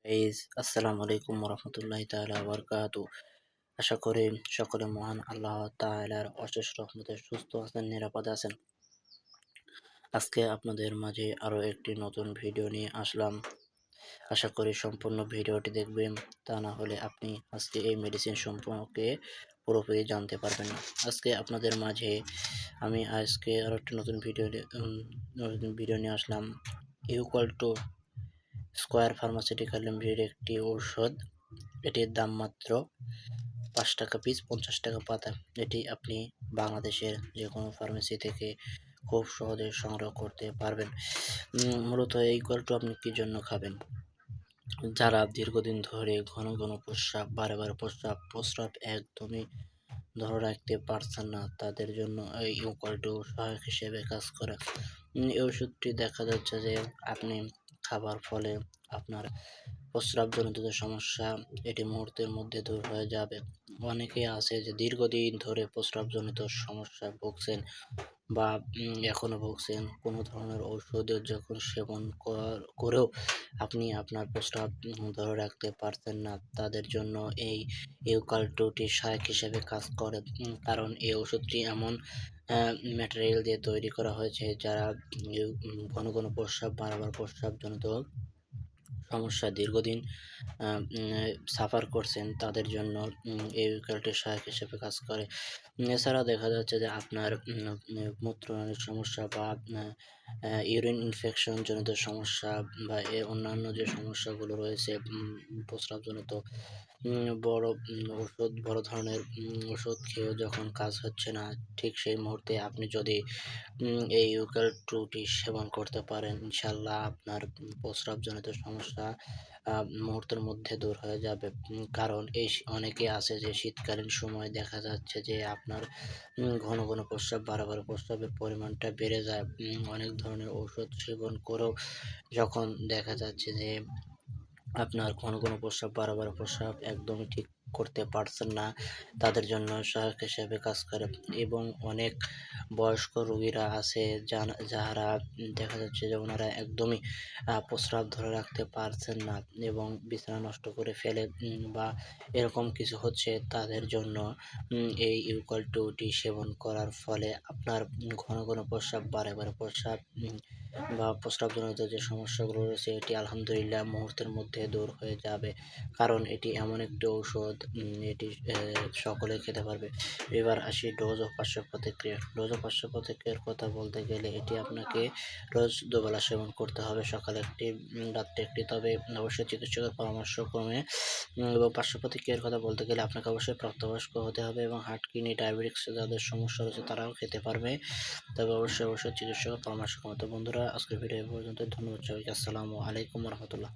আসসালামু আলাইকুম রহমতুল্লাহি তাআলা বারাকাতু। আশা করি সকলে মহান আল্লাহ তাআলার অশেষ রহমতে সুস্থ আছেন, নিরাপদে আছেন। আজকে আপনাদের মাঝে আরো একটি নতুন ভিডিও নিয়ে আসলাম। আশা করি সম্পূর্ণ ভিডিওটি দেখবেন, তা না হলে আপনি আজকে এই মেডিসিন সম্পর্কে পুরোপুরি জানতে পারবেন না। আজকে আপনাদের মাঝে আমি আরো একটি নতুন ভিডিও নিয়ে আসলাম। ইউক্যাল-2 স্কয়ার ফার্মাসিউটিক্যাল লিমিটেড একটি ঔষধ। এটির দাম মাত্র ৫ টাকা পিস, ৫০ টাকা পাতা। এটি আপনি বাংলাদেশের যে কোনো ফার্মেসি থেকে খুব সহজে সংগ্রহ করতে পারবেন। মূলত এই ইউক্যাল-2 আপনি কি জন্য খাবেন? যারা দীর্ঘদিন ধরে ঘন ঘন প্রস্রাব, বারে বারে প্রস্রাব একদমই ধরে রাখতে পারছেন না, তাদের জন্য এই ইউক্যাল-2 সহায়ক হিসেবে কাজ করে। এই ওষুধটি দেখা যাচ্ছে যে আপনি খাবার ফলে আপনার প্রস্রাবজনিত যে সমস্যা, এটি মুহূর্তের মধ্যে দূর হয়ে যাবে। অনেকেই আছে যে দীর্ঘদিন ধরে প্রস্রাবজনিত সমস্যায় ভুগছেন বা এখনো ভুগছেন। কোনো ধরনের ঔষধের যখন সেবন করেও আপনি আপনার প্রস্রাব ধরে রাখতে পারছেন না, তাদের জন্য এই ইউক্যাল-2টি সহায়ক হিসেবে কাজ করে। কারণ এই ওষুধটি এমন ম্যাটেরিয়াল দিয়ে তৈরি করা হয়েছে, যারা ঘন ঘন প্রস্রাব, বারবার প্রস্রাবজনিত সমস্যা দীর্ঘদিন সাফার করছেন, তাদের জন্য এই ইউক্যাল-2 সহায়ক হিসেবে কাজ করে। এছাড়া দেখা যাচ্ছে যে আপনার মূত্রনালীর সমস্যা বা ইউরিন ইনফেকশন জনিত সমস্যা বা অন্যান্য যে সমস্যাগুলো রয়েছে প্রস্রাবজনিত, বড় ধরনের ওষুধ খেয়েও যখন কাজ হচ্ছে না, ঠিক সেই মুহূর্তে আপনি যদি এই ইউক্যাল-2টি সেবন করতে পারেন, ইনশাআল্লাহ আপনার প্রস্রাবজনিত সমস্যা মুহূর্তের মধ্যে দূর হয়ে যাবে। কারণ অনেকে আছে যে শীতকালীন সময় দেখা যাচ্ছে যে আপনার ঘন ঘন প্রস্রাব, বারবার প্রস্রাবের পরিমাণটা বেড়ে যায়। অনেক ধরনের ঔষধ সেবন করেও যখন দেখা যাচ্ছে যে আপনার ঘন ঘন প্রস্রাব, বারবার প্রস্রাব একদমই ঠিক করতে পারছেন না, তাদের জন্য সহায়ক হিসেবে কাজ করে। এবং অনেক বয়স্ক রোগীরা আছে যারা দেখা যাচ্ছে যে ওনারা একদমই প্রস্রাব ধরে রাখতে পারছেন না এবং বিছানা নষ্ট করে ফেলে বা এরকম কিছু হচ্ছে, তাদের জন্য এই ইউক্যাল-2টি সেবন করার ফলে আপনার ঘন ঘন প্রস্রাব, বারে বারে প্রস্রাব বা প্রস্রাবজনিত যে সমস্যাগুলো রয়েছে, এটি আলহামদুলিল্লাহ মুহূর্তের মধ্যে দূর হয়ে যাবে। কারণ এটি এমন একটি ঔষধ, এটি সকলে খেতে পারবে। এবার আসি ডোজ ও পার্শ্ব প্রতিক্রিয়া। ডোজ ও পার্শ্ব প্রতিক্রিয়ার কথা বলতে গেলে এটি আপনাকে রোজ দুবেলা সেবন করতে হবে, সকালে একটি, রাত্রে একটি। তবে অবশ্যই চিকিৎসকের পরামর্শক্রমে। এবং পার্শ্ব প্রতিক্রিয়ার কথা বলতে গেলে আপনাকে অবশ্যই প্রাপ্তবয়স্ক হতে হবে এবং হার্ট, কিডনি, ডায়াবেটিক্স যাদের সমস্যা রয়েছে তারাও খেতে পারবে। তবে অবশ্যই চিকিৎসকের পরামর্শক্রমে। তো বন্ধুরা, আজকের ভিডিও এ পর্যন্তই। ধন্যবাদ সবাইকে। আসসালামু আলাইকুম রহমতুল্লাহ।